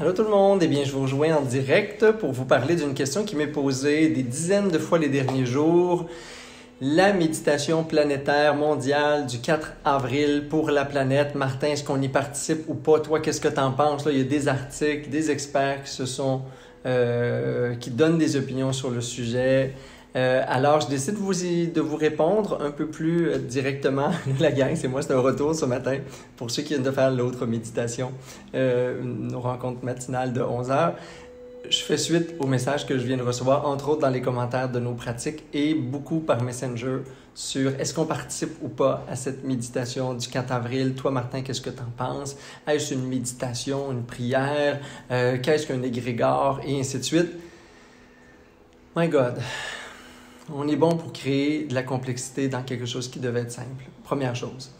Allô tout le monde, eh bien je vous rejoins en direct pour vous parler d'une question qui m'est posée des dizaines de fois les derniers jours. La méditation planétaire mondiale du 4 avril pour la planète. Martin, est-ce qu'on y participe ou pas? Toi, qu'est-ce que tu en penses? Là, il y a des articles, des experts qui donnent des opinions sur le sujet. Alors, je décide de vous répondre un peu plus directement. La gang, c'est moi, c'est un retour ce matin pour ceux qui viennent de faire l'autre méditation, nos rencontres matinales de 11h. Je fais suite au message que je viens de recevoir, entre autres dans les commentaires de nos pratiques et beaucoup par Messenger sur est-ce qu'on participe ou pas à cette méditation du 4 avril. Toi, Martin, qu'est-ce que tu en penses? Est-ce une méditation, une prière? Qu'est-ce qu'un égrégore? Et ainsi de suite. My God! On est bon pour créer de la complexité dans quelque chose qui devait être simple. Première chose.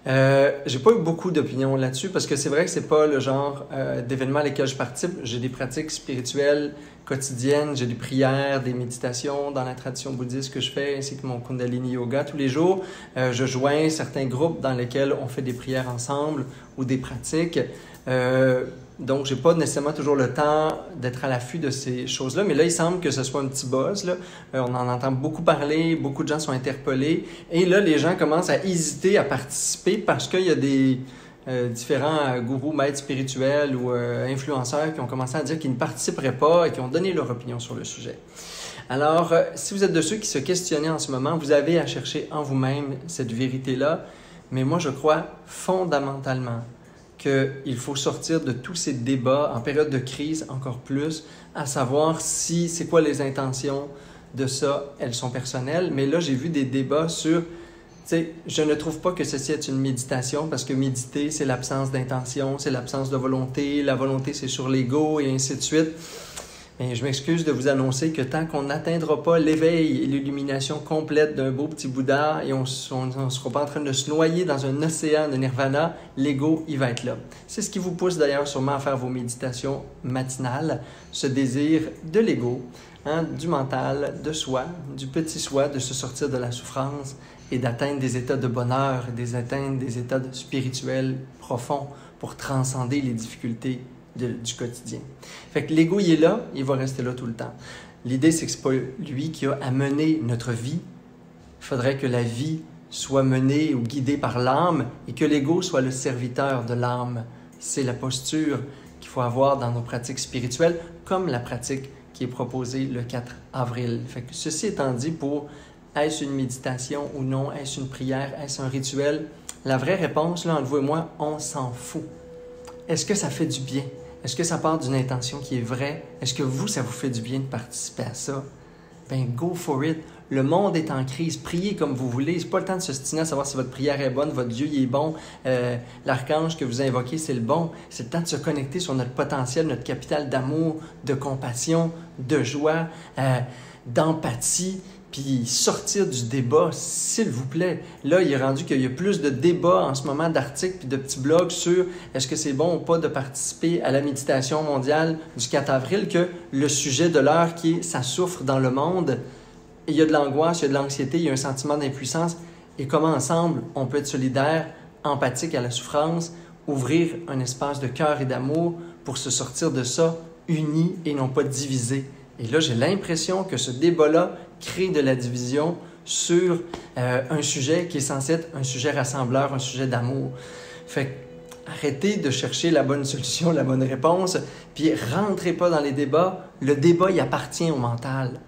J'ai pas eu beaucoup d'opinions là-dessus parce que c'est vrai que c'est pas le genre d'événements à lesquels je participe. J'ai des pratiques spirituelles quotidiennes, j'ai des prières, des méditations dans la tradition bouddhiste que je fais, ainsi que mon Kundalini Yoga tous les jours. Je joins certains groupes dans lesquels on fait des prières ensemble ou des pratiques. Donc, j'ai pas nécessairement toujours le temps d'être à l'affût de ces choses-là, mais là, il semble que ce soit un petit buzz, là. On en entend beaucoup parler, beaucoup de gens sont interpellés, et là, les gens commencent à hésiter à participer parce qu'il y a des différents gourous, maîtres spirituels ou influenceurs qui ont commencé à dire qu'ils ne participeraient pas et qui ont donné leur opinion sur le sujet. Alors, si vous êtes de ceux qui se questionnaient en ce moment, vous avez à chercher en vous-même cette vérité-là, mais moi, je crois fondamentalement qu'il faut sortir de tous ces débats en période de crise encore plus, à savoir si c'est quoi les intentions de ça, elles sont personnelles. Mais là, j'ai vu des débats sur, tu sais, je ne trouve pas que ceci est une méditation parce que méditer, c'est l'absence d'intention, c'est l'absence de volonté, la volonté, c'est sur l'ego et ainsi de suite. Mais je m'excuse de vous annoncer que tant qu'on n'atteindra pas l'éveil et l'illumination complète d'un beau petit Bouddha et on ne sera pas en train de se noyer dans un océan de nirvana, l'ego, il va être là. C'est ce qui vous pousse d'ailleurs sûrement à faire vos méditations matinales, ce désir de l'ego, du mental, de soi, du petit soi, de se sortir de la souffrance et d'atteindre des états de bonheur, d'atteindre des états spirituels profonds pour transcender les difficultés du quotidien. Fait que l'ego, il est là, il va rester là tout le temps. L'idée, c'est que c'est pas lui qui a à mener notre vie. Il faudrait que la vie soit menée ou guidée par l'âme et que l'ego soit le serviteur de l'âme. C'est la posture qu'il faut avoir dans nos pratiques spirituelles, comme la pratique qui est proposée le 4 avril. Fait que ceci étant dit, pour est-ce une méditation ou non, est-ce une prière, est-ce un rituel? La vraie réponse, là, entre vous et moi, on s'en fout. Est-ce que ça fait du bien? Est-ce que ça part d'une intention qui est vraie? Est-ce que vous, ça vous fait du bien de participer à ça? Ben, go for it! Le monde est en crise. Priez comme vous voulez. C'est pas le temps de se stiner à savoir si votre prière est bonne, votre Dieu il est bon, l'archange que vous invoquez, c'est le bon. C'est le temps de se connecter sur notre potentiel, notre capital d'amour, de compassion, de joie, d'empathie. Puis sortir du débat, s'il vous plaît. Là, il est rendu qu'il y a plus de débats en ce moment, d'articles puis de petits blogs sur est-ce que c'est bon ou pas de participer à la méditation mondiale du 4 avril que le sujet de l'heure qui est « ça souffre dans le monde ». Il y a de l'angoisse, il y a de l'anxiété, il y a un sentiment d'impuissance. Et comment ensemble, on peut être solidaire, empathique à la souffrance, ouvrir un espace de cœur et d'amour pour se sortir de ça unis et non pas divisés. Et là, j'ai l'impression que ce débat-là crée de la division sur un sujet qui est censé être un sujet rassembleur, un sujet d'amour. Fait que arrêtez de chercher la bonne solution, la bonne réponse, puis rentrez pas dans les débats. Le débat, il appartient au mental.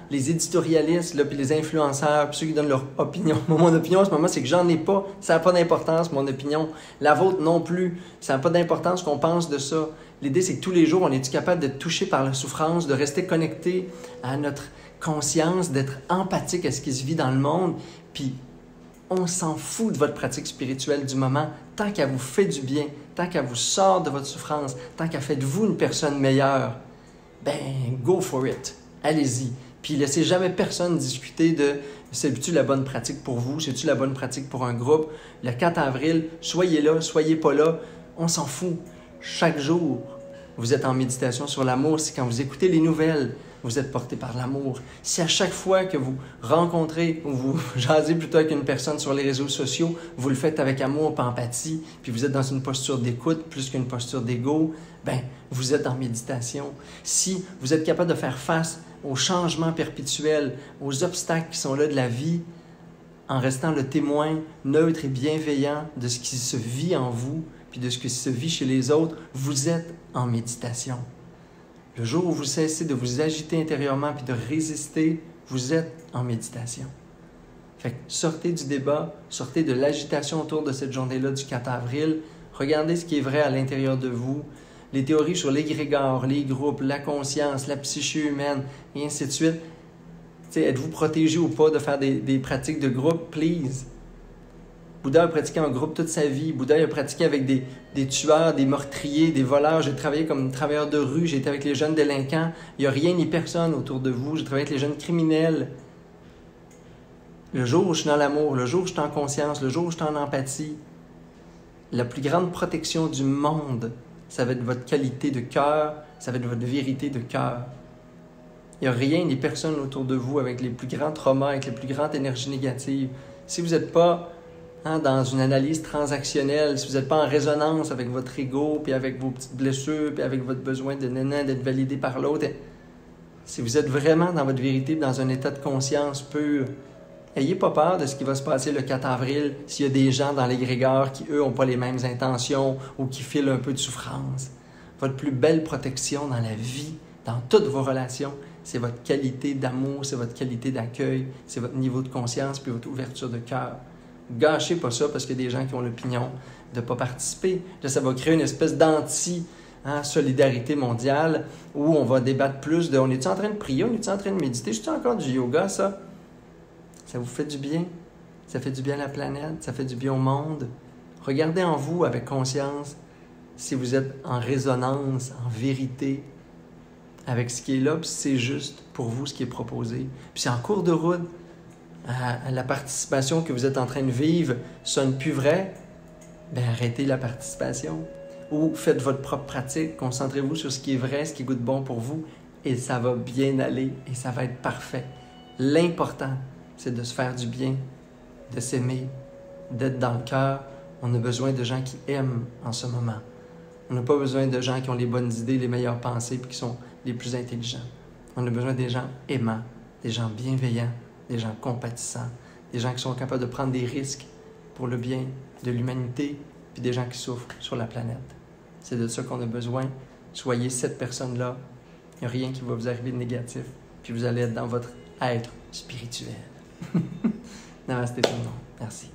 Les éditorialistes, là, puis les influenceurs, puis ceux qui donnent leur opinion. Mon opinion en ce moment, c'est que j'en ai pas. Ça n'a pas d'importance, mon opinion. La vôtre non plus. Ça n'a pas d'importance qu'on pense de ça. L'idée, c'est que tous les jours, on est capable d'être touché par la souffrance, de rester connecté à notre conscience, d'être empathique à ce qui se vit dans le monde. Puis, on s'en fout de votre pratique spirituelle du moment, tant qu'elle vous fait du bien, tant qu'elle vous sort de votre souffrance, tant qu'elle fait de vous une personne meilleure. Ben, go for it. Allez-y. Puis laissez jamais personne discuter de c'est-tu la bonne pratique pour vous, c'est-tu la bonne pratique pour un groupe. Le 4 avril, soyez là, soyez pas là, on s'en fout. Chaque jour, vous êtes en méditation sur l'amour, c'est quand vous écoutez les nouvelles, vous êtes porté par l'amour. Si à chaque fois que vous rencontrez ou vous jasez plutôt avec une personne sur les réseaux sociaux, vous le faites avec amour et empathie, puis vous êtes dans une posture d'écoute plus qu'une posture d'ego, ben vous êtes en méditation. Si vous êtes capable de faire face aux changements perpétuels, aux obstacles qui sont là de la vie, en restant le témoin neutre et bienveillant de ce qui se vit en vous, puis de ce qui se vit chez les autres, vous êtes en méditation. Le jour où vous cessez de vous agiter intérieurement puis de résister, vous êtes en méditation. Fait que sortez du débat, sortez de l'agitation autour de cette journée-là du 4 avril, regardez ce qui est vrai à l'intérieur de vous, les théories sur l'égrégore, les groupes, la conscience, la psyché humaine, et ainsi de suite. Êtes-vous protégé ou pas de faire des pratiques de groupe? Please! Bouddha a pratiqué en groupe toute sa vie. Bouddha a pratiqué avec des tueurs, des meurtriers, des voleurs. J'ai travaillé comme travailleur de rue. J'ai été avec les jeunes délinquants. Il n'y a rien ni personne autour de vous. J'ai travaillé avec les jeunes criminels. Le jour où je suis dans l'amour, le jour où je suis en conscience, le jour où je suis en empathie, la plus grande protection du monde, ça va être votre qualité de cœur, ça va être votre vérité de cœur. Il n'y a rien ni personne autour de vous avec les plus grands traumas, avec les plus grandes énergies négatives. Si vous n'êtes pas dans une analyse transactionnelle, si vous n'êtes pas en résonance avec votre ego, puis avec vos petites blessures, puis avec votre besoin d'être validé par l'autre, si vous êtes vraiment dans votre vérité, dans un état de conscience pur, n'ayez pas peur de ce qui va se passer le 4 avril s'il y a des gens dans l'égrégore qui, eux, n'ont pas les mêmes intentions ou qui filent un peu de souffrance. Votre plus belle protection dans la vie, dans toutes vos relations, c'est votre qualité d'amour, c'est votre qualité d'accueil, c'est votre niveau de conscience puis votre ouverture de cœur. Gâchez pas ça parce qu'il y a des gens qui ont l'opinion de ne pas participer. Là, ça va créer une espèce d'anti-solidarité mondiale où on va débattre plus de « on est-tu en train de prier, on est-tu en train de méditer, je suis encore du yoga, ça? » Ça vous fait du bien? Ça fait du bien à la planète? Ça fait du bien au monde? Regardez en vous avec conscience si vous êtes en résonance, en vérité, avec ce qui est là, puis c'est juste pour vous ce qui est proposé. Puis c'est en cours de route, à la participation que vous êtes en train de vivre sonne plus vrai, bien arrêtez la participation. Ou faites votre propre pratique, concentrez-vous sur ce qui est vrai, ce qui goûte bon pour vous, et ça va bien aller, et ça va être parfait. L'important, c'est de se faire du bien, de s'aimer, d'être dans le cœur. On a besoin de gens qui aiment en ce moment. On n'a pas besoin de gens qui ont les bonnes idées, les meilleures pensées, puis qui sont les plus intelligents. On a besoin des gens aimants, des gens bienveillants, des gens compatissants, des gens qui sont capables de prendre des risques pour le bien de l'humanité, puis des gens qui souffrent sur la planète. C'est de ça qu'on a besoin. Soyez cette personne-là. Il n'y a rien qui va vous arriver de négatif, puis vous allez être dans votre être spirituel. Namasté tout le monde. Merci.